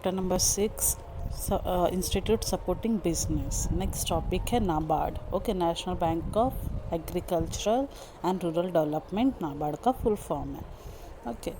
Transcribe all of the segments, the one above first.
Chapter number 6 institute supporting business. Next topic है NABARD. Okay, national bank of agricultural and rural development NABARD का full form है। Okay,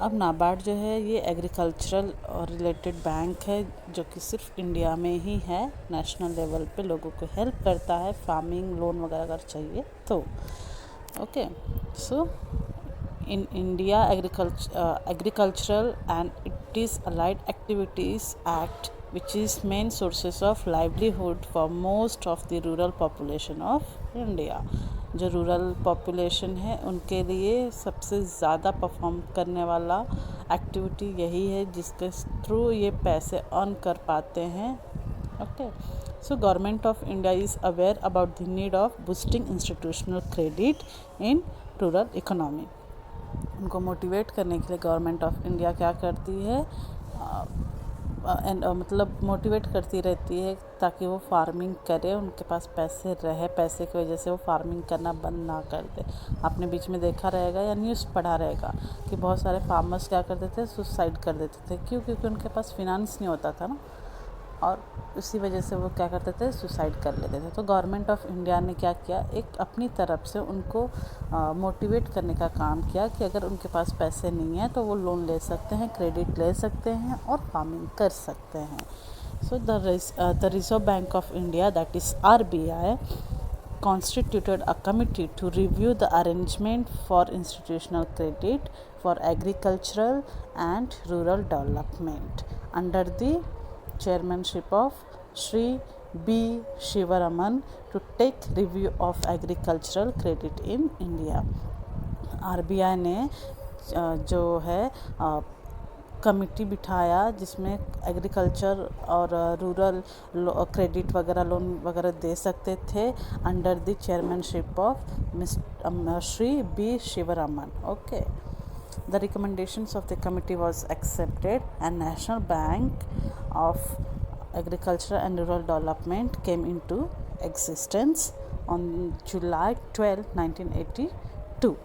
अब नाबार्ड जो है ये एग्रीकल्चरल और रिलेटेड बैंक है जो कि सिर्फ इंडिया में ही है। नेशनल लेवल पे लोगों को हेल्प करता है, फार्मिंग लोन वगैरह अगर चाहिए तो। Okay, so in India, Agricultural and its allied activities act, which is main sources of livelihood for most of the rural population of India. जो रूरल पॉपुलेशन है उनके लिए सबसे ज़्यादा परफॉर्म करने वाला एक्टिविटी यही है जिसके थ्रू ये पैसे अर्न कर पाते हैं। Okay, so government of India is aware about the need of boosting institutional credit in rural economy. उनको मोटिवेट करने के लिए गवर्नमेंट ऑफ इंडिया क्या करती है, मतलब मोटिवेट करती रहती है ताकि वो फार्मिंग करे, उनके पास पैसे रहे, पैसे की वजह से वो फार्मिंग करना बंद ना कर दे। आपने बीच में देखा रहेगा या न्यूज़ पढ़ा रहेगा कि बहुत सारे फार्मर्स क्या करते थे, सुसाइड कर देते थे। क्यों? क्योंकि उनके पास फिनांस नहीं होता था ना, और उसी वजह से वो क्या करते थे, सुसाइड कर लेते थे। तो गवर्नमेंट ऑफ इंडिया ने क्या किया, एक अपनी तरफ से उनको मोटिवेट करने का काम किया कि अगर उनके पास पैसे नहीं है तो वो लोन ले सकते हैं, क्रेडिट ले सकते हैं और फार्मिंग कर सकते हैं। So the reserve bank of India, that is RBI, constituted a committee to review the arrangement for institutional credit for agricultural and rural development under the chairmanship of Shri B. Shivaraman to take review of agricultural credit in India. RBI ने जो है committee बिठाया जिसमें agriculture और rural credit वगैरह, loan वगैरह दे सकते थे under the chairmanship of Shri B Sivaraman. Okay, the recommendations of the committee was accepted and National Bank of Agriculture and Rural Development came into existence on July 12, 1982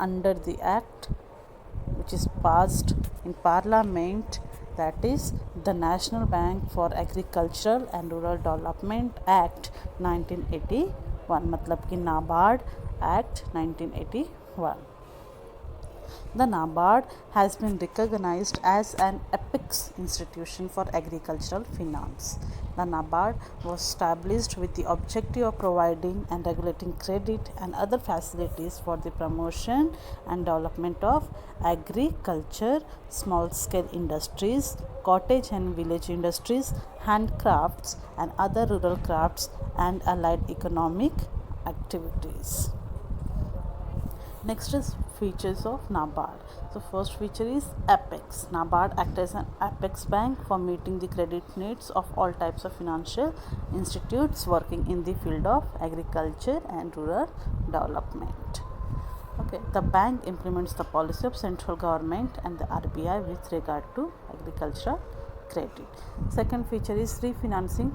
under the act which is passed in Parliament, that is the National Bank for Agricultural and Rural Development Act 1981, मतलब कि NABARD act 1981. The NABARD has been recognized as an apex institution for agricultural finance. The NABARD was established with the objective of providing and regulating credit and other facilities for the promotion and development of agriculture, small-scale industries, cottage and village industries, handcrafts and other rural crafts and allied economic activities. Next is features of NABARD. So first feature is apex. NABARD acts as an apex bank for meeting the credit needs of all types of financial institutes working in the field of agriculture and rural development. Okay, the bank implements the policy of central government and the RBI with regard to agricultural credit. Second feature is refinancing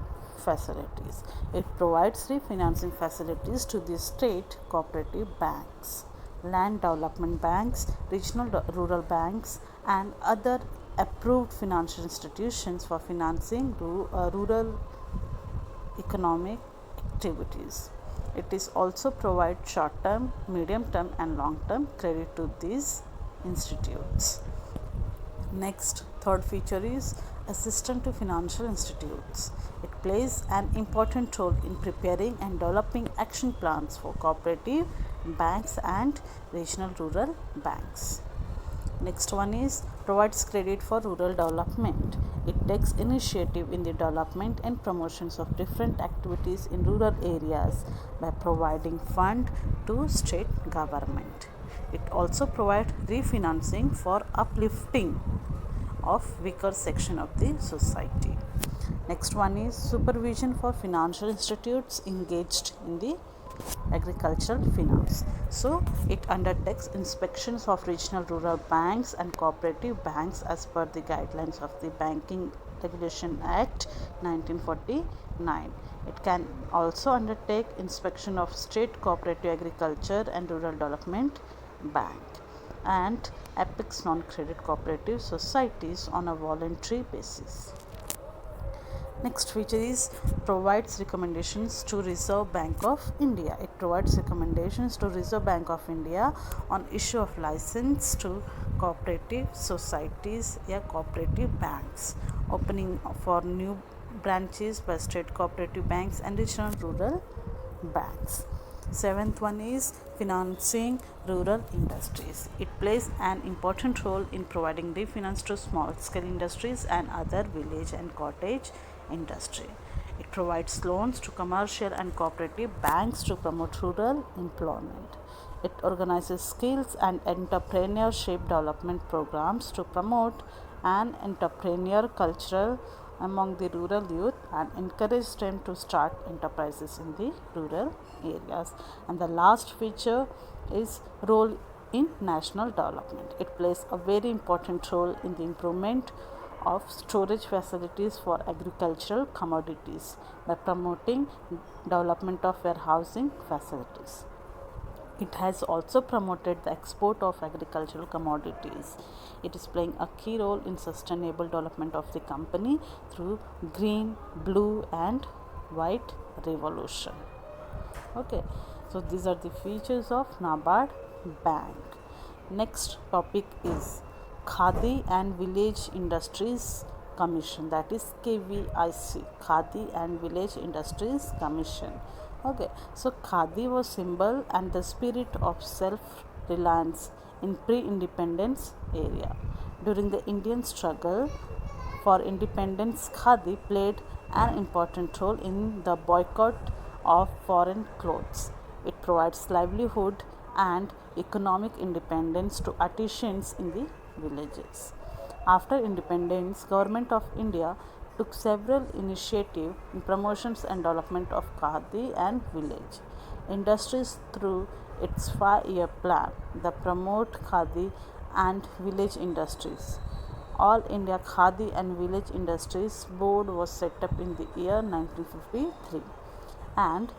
facilities. It provides refinancing facilities to the state cooperative banks, land development banks, regional rural banks and other approved financial institutions for financing rural economic activities. It is also provide short term, medium term and long term credit to these institutes. Next, third feature is assistant to financial institutes. It plays an important role in preparing and developing action plans for cooperative banks and regional rural banks. Next one is provides credit for rural development. It takes initiative in the development and promotions of different activities in rural areas by providing fund to state government. It also provides refinancing for uplifting of weaker section of the society. Next one is supervision for financial institutes engaged in the agricultural finance. So it undertakes inspections of regional rural banks and cooperative banks as per the guidelines of the Banking Regulation Act 1949. It can also undertake inspection of state cooperative agriculture and rural development bank. and Apex non-credit cooperative societies on a voluntary basis. Next feature is provides recommendations to Reserve Bank of India. It provides recommendations to Reserve Bank of India on issue of license to cooperative societies or cooperative banks, opening for new branches by state cooperative banks and regional rural banks. Seventh one is financing rural industries. It plays an important role in providing refinance to small scale industries and other village and cottage industry. It provides loans to commercial and cooperative banks to promote rural employment. It organizes skills and entrepreneurship development programs to promote an entrepreneur culture among the rural youth and encourage them to start enterprises in the rural areas. And the last feature is role in national development. It plays a very important role in the improvement of storage facilities for agricultural commodities by promoting development of warehousing facilities. It has also promoted the export of agricultural commodities. It is playing a key role in sustainable development of the company through green, blue and white revolution. Okay, so these are the features of NABARD Bank. Next topic is Khadi and Village Industries Commission, that is KVIC, Khadi and Village Industries Commission. Okay, so Khadi was symbol and the spirit of self-reliance in pre-independence area. During the Indian struggle for independence, Khadi played an important role in the boycott of foreign clothes. It provides livelihood and economic independence to artisans in the villages. After independence, Government of India took several initiatives in promotions and development of Khadi and village industries through its 5-year plan. The Promote Khadi and Village Industries. All India Khadi and Village Industries Board was set up in the year 1953, and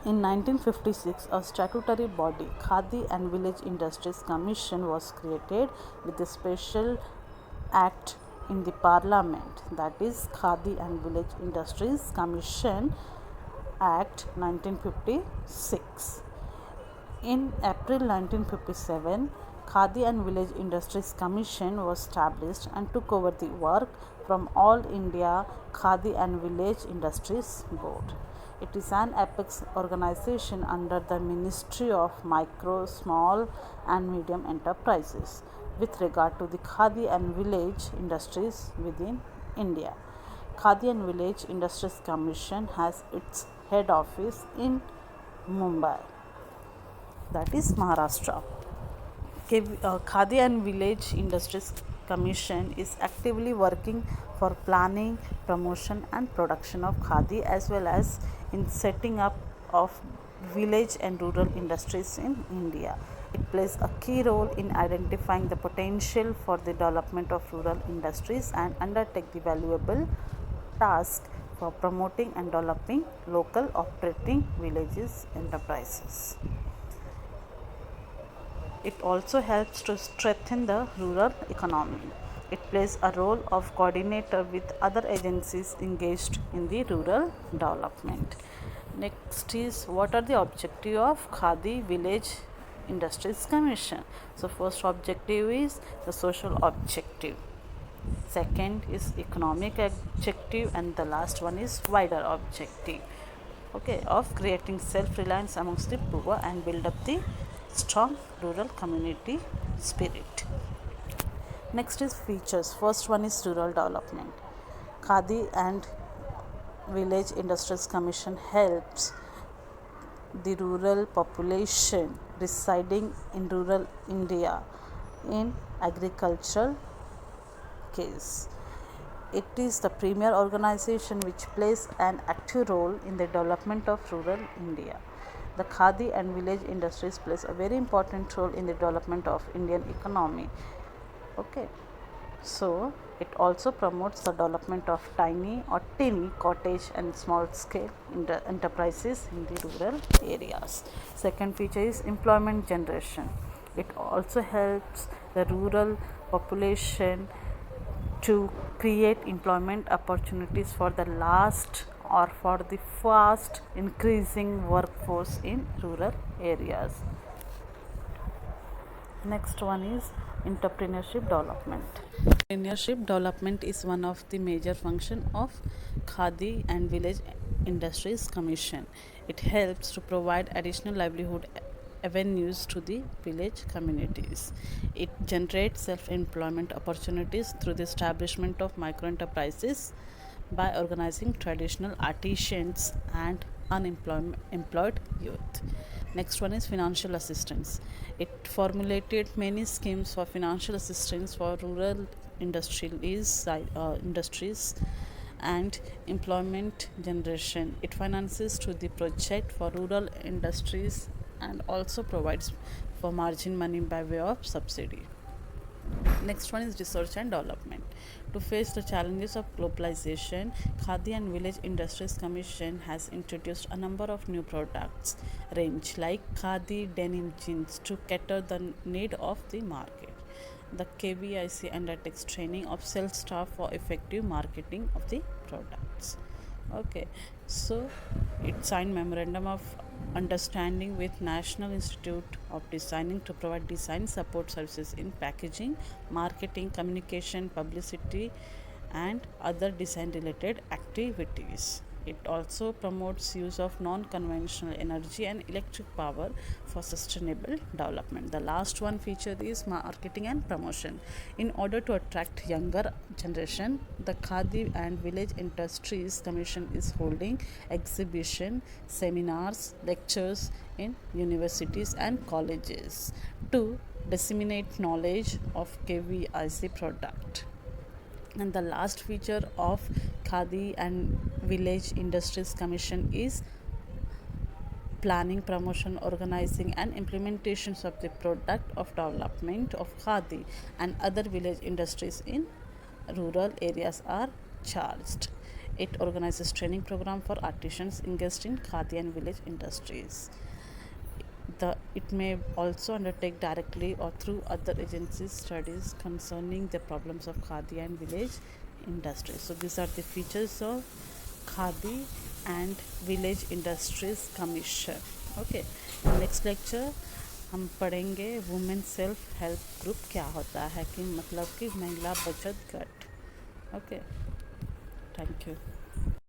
in 1956 a statutory body, Khadi and Village Industries Commission, was created with a special act in the Parliament, that is Khadi and Village Industries Commission Act 1956. In April 1957, Khadi and Village Industries Commission was established and took over the work from All India Khadi and Village Industries Board. It is an apex organization under the Ministry of Micro, Small and Medium Enterprises with regard to the Khadi and Village Industries within India. Khadi and Village Industries Commission has its head office in Mumbai, that is Maharashtra. Khadi and Village Industries Commission is actively working for planning, promotion and production of Khadi as well as in setting up of village and rural industries in India. It plays a key role in identifying the potential for the development of rural industries and undertake the valuable task for promoting and developing local operating villages enterprises. It also helps to strengthen the rural economy. It plays a role of coordinator with other agencies engaged in the rural development. Next is, what are the objective of Khadi Village Industries Commission? So first objective is the social objective, second is economic objective, and the last one is wider objective, okay, of creating self-reliance amongst the poor and build up the strong rural community spirit. Next is features. First one is rural development. Khadi and Village Industries Commission helps the rural population residing in rural India in agricultural case. It is the premier organization which plays an active role in the development of rural India. The Khadi and Village Industries plays a very important role in the development of Indian economy. Okay, so it also promotes the development of tiny or teeny cottage and small scale enterprises in the rural areas. Second feature is employment generation. It also helps the rural population to create employment opportunities for the last or for the fast increasing workforce in rural areas. Next one is entrepreneurship development. Entrepreneurship development is one of the major function of Khadi and Village Industries Commission. It helps to provide additional livelihood avenues to the village communities. It generates self-employment opportunities through the establishment of micro enterprises by organizing traditional artisans and unemployed youth. Next one is financial assistance. It formulated many schemes for financial assistance for rural industries and employment generation. It finances to the project for rural industries and also provides for margin money by way of subsidy. Next one is research and development. To face the challenges of globalization, Khadi and Village Industries Commission has introduced a number of new products range like Khadi denim jeans to cater the need of the market. The KVIC undertakes training of sales staff for effective marketing of the products. Okay, so it signed memorandum of understanding with National Institute of Designing to provide design support services in packaging, marketing, communication, publicity, and other design related activities. It also promotes use of non-conventional energy and electric power for sustainable development. The last one feature is marketing and promotion. In order to attract younger generation, the Khadi and Village Industries Commission is holding exhibition, seminars, lectures in universities and colleges to disseminate knowledge of KVIC product. And the last feature of Khadi and Village Industries Commission is planning, promotion, organizing, and implementations of the product of development of Khadi and other village industries in rural areas are charged. It organizes training program for artisans engaged in Khadi and village industries. It may also undertake directly or through other agencies studies concerning the problems of Khadi and village industry. So these are the features of Khadi and Village Industries Commission. Okay, next lecture हम पढ़ेंगे women self help group क्या होता है कि मतलब कि महिला बचत गट. Okay, thank you.